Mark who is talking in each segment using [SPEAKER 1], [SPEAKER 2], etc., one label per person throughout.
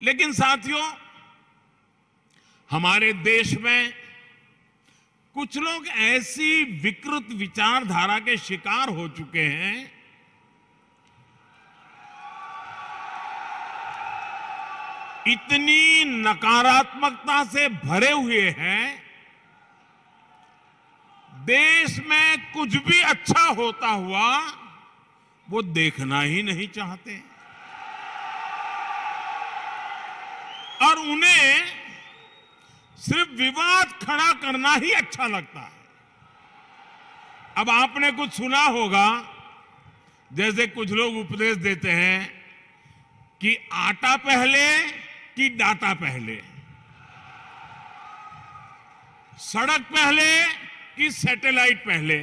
[SPEAKER 1] लेकिन साथियों, हमारे देश में कुछ लोग ऐसी विकृत विचारधारा के शिकार हो चुके हैं इतनी नकारात्मकता से भरे हुए हैं, देश में कुछ भी अच्छा होता हुआ वो देखना ही नहीं चाहते और उन्हें सिर्फ विवाद खड़ा करना ही अच्छा लगता है। अब आपने कुछ सुना होगा, जैसे कुछ लोग उपदेश देते हैं कि आटा पहले कि डाटा पहले, सड़क पहले कि सैटेलाइट पहले।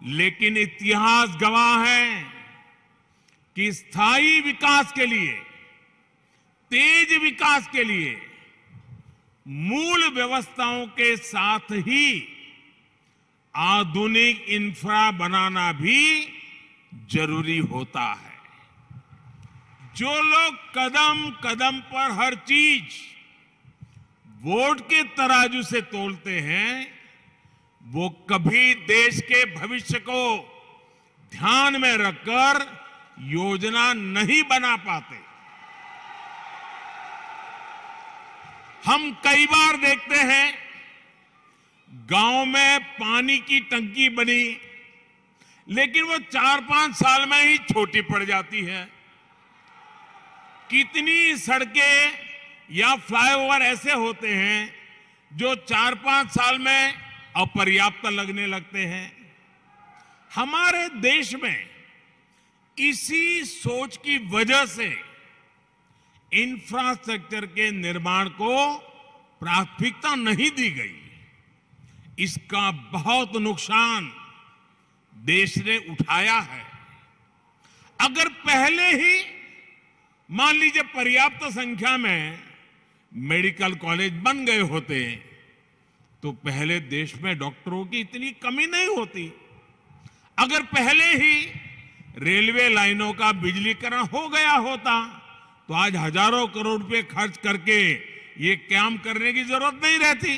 [SPEAKER 1] लेकिन इतिहास गवाह है कि स्थायी विकास के लिए, तेज विकास के लिए मूल व्यवस्थाओं के साथ ही आधुनिक इंफ्रा बनाना भी जरूरी होता है। जो लोग कदम कदम पर हर चीज वोट के तराजू से तोलते हैं, वो कभी देश के भविष्य को ध्यान में रखकर योजना नहीं बना पाते। हम कई बार देखते हैं गांव में पानी की टंकी बनी, लेकिन वो 4-5 साल में ही छोटी पड़ जाती है। कितनी सड़कें या फ्लाईओवर ऐसे होते हैं जो 4-5 साल में अपर्याप्त लगने लगते हैं। हमारे देश में इसी सोच की वजह से इंफ्रास्ट्रक्चर के निर्माण को प्राथमिकता नहीं दी गई। इसका बहुत नुकसान देश ने उठाया है। अगर पहले ही मान लीजिए पर्याप्त संख्या में मेडिकल कॉलेज बन गए होते तो पहले देश में डॉक्टरों की इतनी कमी नहीं होती। अगर पहले ही रेलवे लाइनों का बिजलीकरण हो गया होता तो आज हजारों करोड़ रुपए खर्च करके ये काम करने की जरूरत नहीं रहती।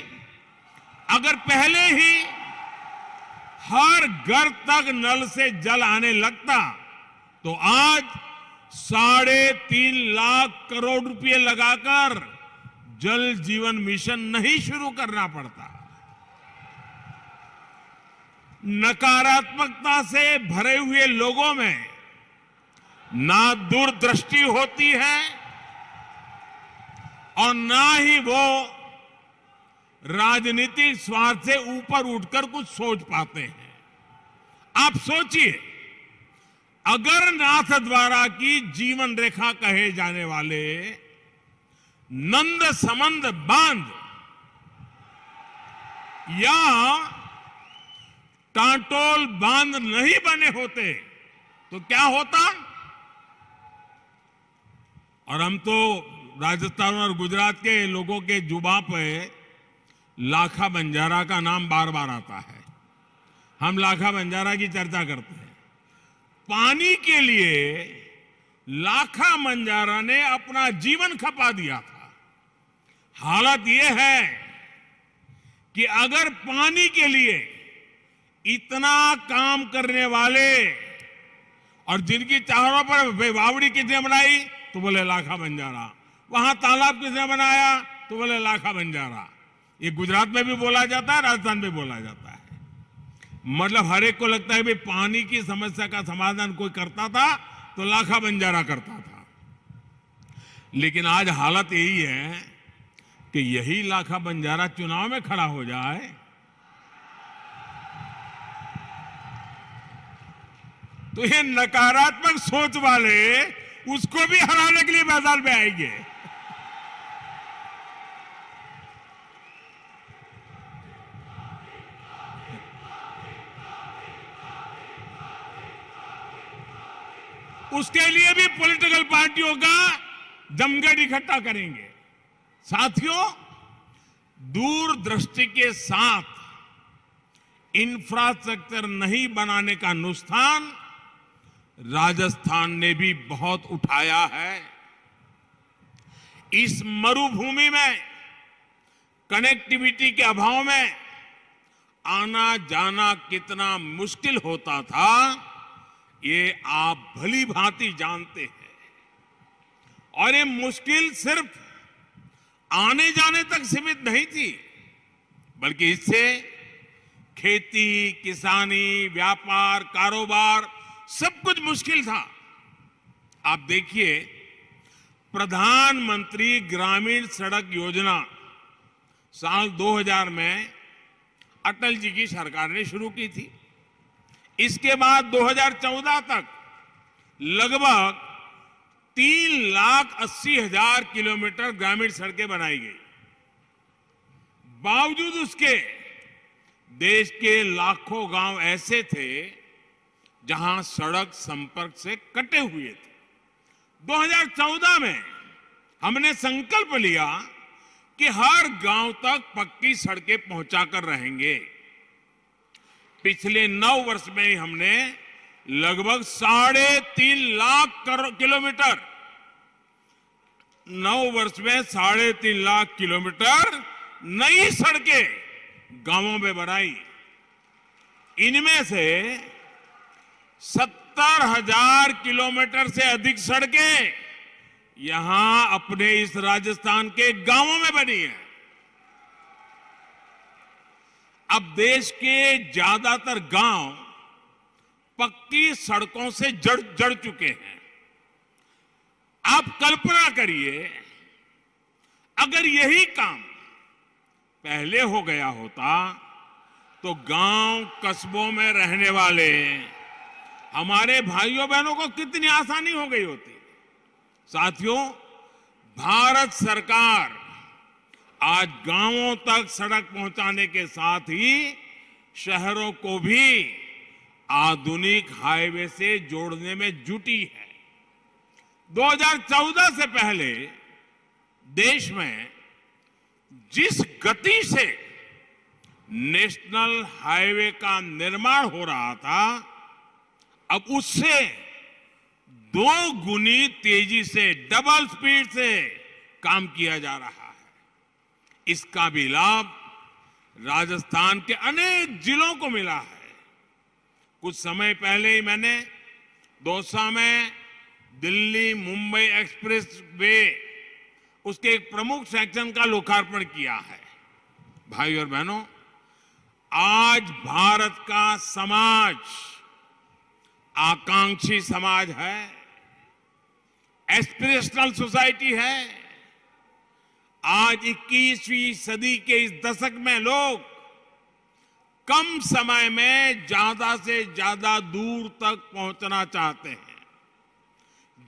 [SPEAKER 1] अगर पहले ही हर घर तक नल से जल आने लगता तो आज 3.5 लाख करोड़ रुपए लगाकर जल जीवन मिशन नहीं शुरू करना पड़ता। नकारात्मकता से भरे हुए लोगों में ना दूरदृष्टि होती है और ना ही वो राजनीतिक स्वार्थ से ऊपर उठकर कुछ सोच पाते हैं। आप सोचिए, अगर नाथ द्वारा की जीवन रेखा कहे जाने वाले नंद समंद बांध या टाटोल बांध नहीं बने होते तो क्या होता। और हम तो राजस्थान और गुजरात के लोगों के जुबान पे लाखा बंजारा का नाम बार बार आता है। हम लाखा बंजारा की चर्चा करते हैं। पानी के लिए लाखा बंजारा ने अपना जीवन खपा दिया था। हालत यह है कि अगर पानी के लिए इतना काम करने वाले और जिनकी चारों पर बावड़ी किसने बनाई तो बोले लाखा बंजारा, वहां तालाब किसने बनाया तो बोले लाखा बंजारा। ये गुजरात में भी बोला जाता है, राजस्थान में बोला जाता है। मतलब हर एक को लगता है भाई पानी की समस्या का समाधान कोई करता था तो लाखा बंजारा करता था। लेकिन आज हालत यही है कि यही लाखा बंजारा चुनाव में खड़ा हो जाए तो ये नकारात्मक सोच वाले उसको भी हराने के लिए मैदान में आएंगे। उसके लिए भी पॉलिटिकल पार्टियों का जमघट इकट्ठा करेंगे। साथियों, दूरदृष्टि के साथ इंफ्रास्ट्रक्चर नहीं बनाने का नुकसान राजस्थान ने भी बहुत उठाया है। इस मरुभूमि में कनेक्टिविटी के अभाव में आना जाना कितना मुश्किल होता था, ये आप भली भांति जानते हैं। और ये मुश्किल सिर्फ आने जाने तक सीमित नहीं थी, बल्कि इससे खेती, किसानी, व्यापार, कारोबार सब कुछ मुश्किल था। आप देखिए, प्रधानमंत्री ग्रामीण सड़क योजना साल 2000 में अटल जी की सरकार ने शुरू की थी। इसके बाद 2014 तक लगभग 3,80,000 किलोमीटर ग्रामीण सड़कें बनाई गई। बावजूद उसके देश के लाखों गांव ऐसे थे जहां सड़क संपर्क से कटे हुए थे। 2014 में हमने संकल्प लिया कि हर गांव तक पक्की सड़कें पहुंचाकर रहेंगे। पिछले 9 वर्ष में ही हमने लगभग 3.5 लाख किलोमीटर 9 वर्ष में 3.5 लाख किलोमीटर नई सड़कें गांवों में बनाई। इनमें से 70,000 किलोमीटर से अधिक सड़कें यहां अपने इस राजस्थान के गांवों में बनी है। अब देश के ज्यादातर गांव पक्की सड़कों से जड़ चुके हैं। आप कल्पना करिए, अगर यही काम पहले हो गया होता तो गांव कस्बों में रहने वाले हमारे भाइयों बहनों को कितनी आसानी हो गई होती। साथियों, भारत सरकार आज गांवों तक सड़क पहुंचाने के साथ ही शहरों को भी आधुनिक हाईवे से जोड़ने में जुटी है। 2014 से पहले देश में जिस गति से नेशनल हाईवे का निर्माण हो रहा था, अब उससे 2 गुनी तेजी से, डबल स्पीड से काम किया जा रहा है। इसका भी लाभ राजस्थान के अनेक जिलों को मिला है। कुछ समय पहले ही मैंने दौसा में दिल्ली मुंबई एक्सप्रेस वे, उसके एक प्रमुख सेक्शन का लोकार्पण किया है। भाई और बहनों, आज भारत का समाज आकांक्षी समाज है, एस्पिरेशनल सोसाइटी है। आज 21वीं सदी के इस दशक में लोग कम समय में ज्यादा से ज्यादा दूर तक पहुंचना चाहते हैं,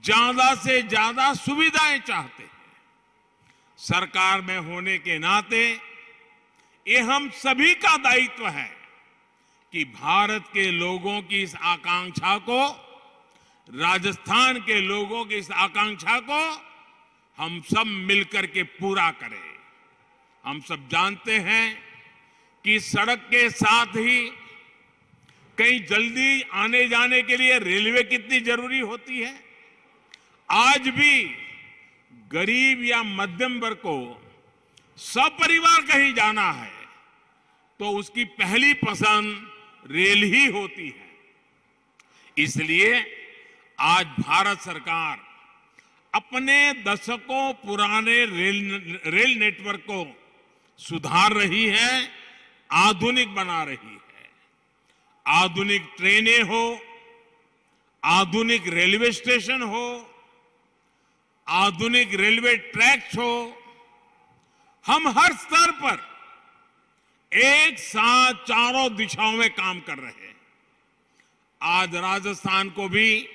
[SPEAKER 1] ज्यादा से ज्यादा सुविधाएं चाहते हैं। सरकार में होने के नाते ये हम सभी का दायित्व है कि भारत के लोगों की इस आकांक्षा को, राजस्थान के लोगों की इस आकांक्षा को हम सब मिलकर के पूरा करें। हम सब जानते हैं कि सड़क के साथ ही कहीं जल्दी आने जाने के लिए रेलवे कितनी जरूरी होती है। आज भी गरीब या मध्यम वर्ग को सपरिवार कहीं जाना है तो उसकी पहली पसंद रेल ही होती है। इसलिए आज भारत सरकार अपने दशकों पुराने रेल नेटवर्क को सुधार रही है, आधुनिक बना रही है। आधुनिक ट्रेनें हो, आधुनिक रेलवे स्टेशन हो, आधुनिक रेलवे ट्रैक्स हो, हम हर स्तर पर एक साथ चारों दिशाओं में काम कर रहे हैं। आज राजस्थान को भी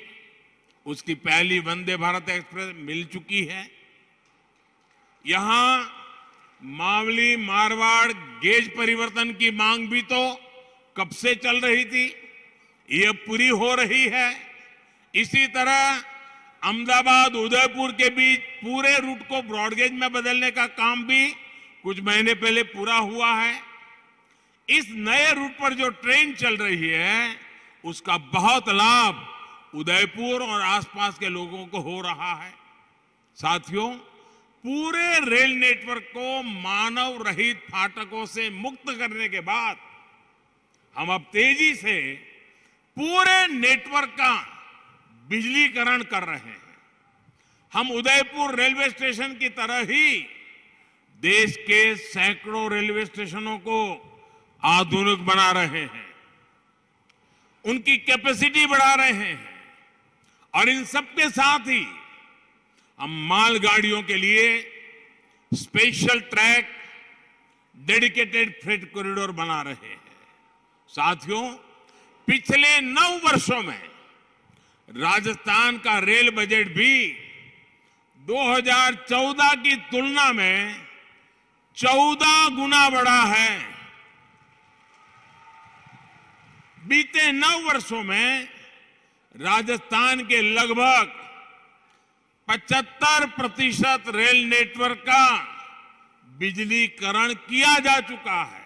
[SPEAKER 1] उसकी पहली वंदे भारत एक्सप्रेस मिल चुकी है। यहां मावली मारवाड़ गेज परिवर्तन की मांग भी तो कब से चल रही थी, ये पूरी हो रही है। इसी तरह अहमदाबाद उदयपुर के बीच पूरे रूट को ब्रॉडगेज में बदलने का काम भी कुछ महीने पहले पूरा हुआ है। इस नए रूट पर जो ट्रेन चल रही है उसका बहुत लाभ उदयपुर और आसपास के लोगों को हो रहा है। साथियों, पूरे रेल नेटवर्क को मानव रहित फाटकों से मुक्त करने के बाद हम अब तेजी से पूरे नेटवर्क का बिजलीकरण कर रहे हैं। हम उदयपुर रेलवे स्टेशन की तरह ही देश के सैकड़ों रेलवे स्टेशनों को आधुनिक बना रहे हैं, उनकी कैपेसिटी बढ़ा रहे हैं और इन सबके साथ ही हम मालगाड़ियों के लिए special track, dedicated freight corridor बना रहे हैं। साथियों, पिछले 9 वर्षों में राजस्थान का रेल बजट भी 2014 की तुलना में 14 गुना बढ़ा है। बीते 9 वर्षों में राजस्थान के लगभग 75% रेल नेटवर्क का बिजलीकरण किया जा चुका है।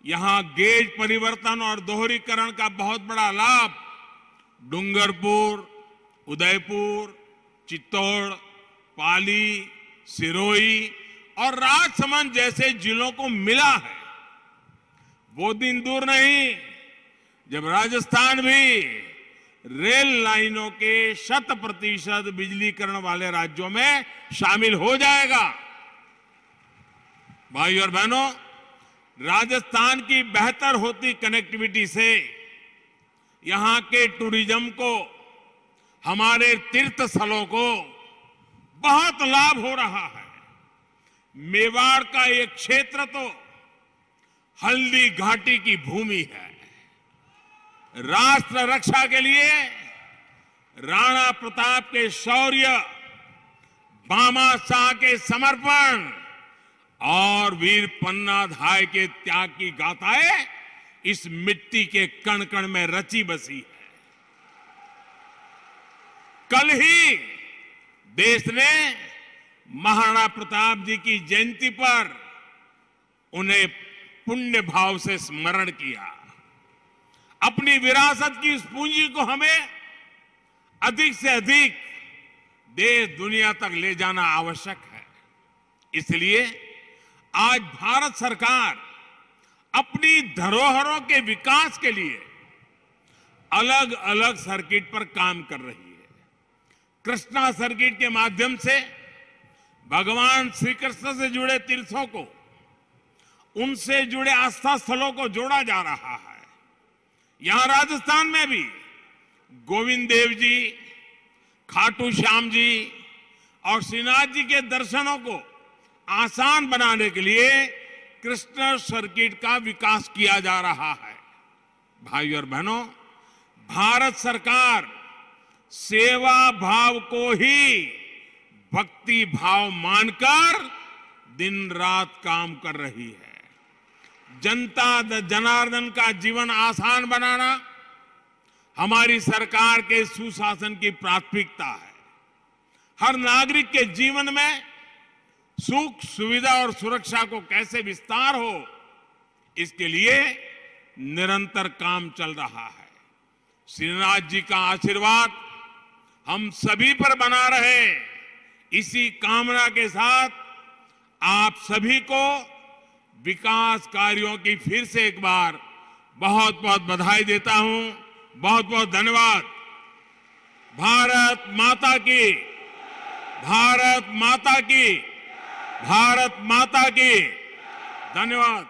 [SPEAKER 1] यहां गेज परिवर्तन और दोहरीकरण का बहुत बड़ा लाभ डूंगरपुर, उदयपुर, चित्तौड़, पाली, सिरोही और राजसमंद जैसे जिलों को मिला है। वो दिन दूर नहीं जब राजस्थान भी रेल लाइनों के 100% बिजलीकरण वाले राज्यों में शामिल हो जाएगा। भाई और बहनों, राजस्थान की बेहतर होती कनेक्टिविटी से यहां के टूरिज्म को, हमारे तीर्थ स्थलों को बहुत लाभ हो रहा है। मेवाड़ का एक क्षेत्र तो हल्दी घाटी की भूमि है। राष्ट्र रक्षा के लिए राणा प्रताप के शौर्य, भामाशाह के समर्पण और वीर पन्नाधाय के त्याग की गाथाएं इस मिट्टी के कण कण में रची बसी है। कल ही देश ने महाराणा प्रताप जी की जयंती पर उन्हें पुण्य भाव से स्मरण किया। अपनी विरासत की इस पूंजी को हमें अधिक से अधिक देश दुनिया तक ले जाना आवश्यक है। इसलिए आज भारत सरकार अपनी धरोहरों के विकास के लिए अलग अलग सर्किट पर काम कर रही है। कृष्णा सर्किट के माध्यम से भगवान श्री कृष्ण से जुड़े तीर्थों को, उनसे जुड़े आस्था स्थलों को जोड़ा जा रहा है। यहां राजस्थान में भी गोविंद देव जी, खाटू श्याम जी और श्रीनाथ जी के दर्शनों को आसान बनाने के लिए कृष्ण सर्किट का विकास किया जा रहा है। भाई और बहनों, भारत सरकार सेवा भाव को ही भक्ति भाव मानकर दिन रात काम कर रही है। जनता जनार्दन का जीवन आसान बनाना हमारी सरकार के सुशासन की प्राथमिकता है। हर नागरिक के जीवन में सुख, सुविधा और सुरक्षा को कैसे विस्तार हो, इसके लिए निरंतर काम चल रहा है। श्रीनाथ जी का आशीर्वाद हम सभी पर बना रहे, इसी कामना के साथ आप सभी को विकास कार्यों की फिर से एक बार बहुत बहुत बधाई देता हूं। बहुत बहुत धन्यवाद। भारत माता की, भारत माता की, भारत माता की। धन्यवाद।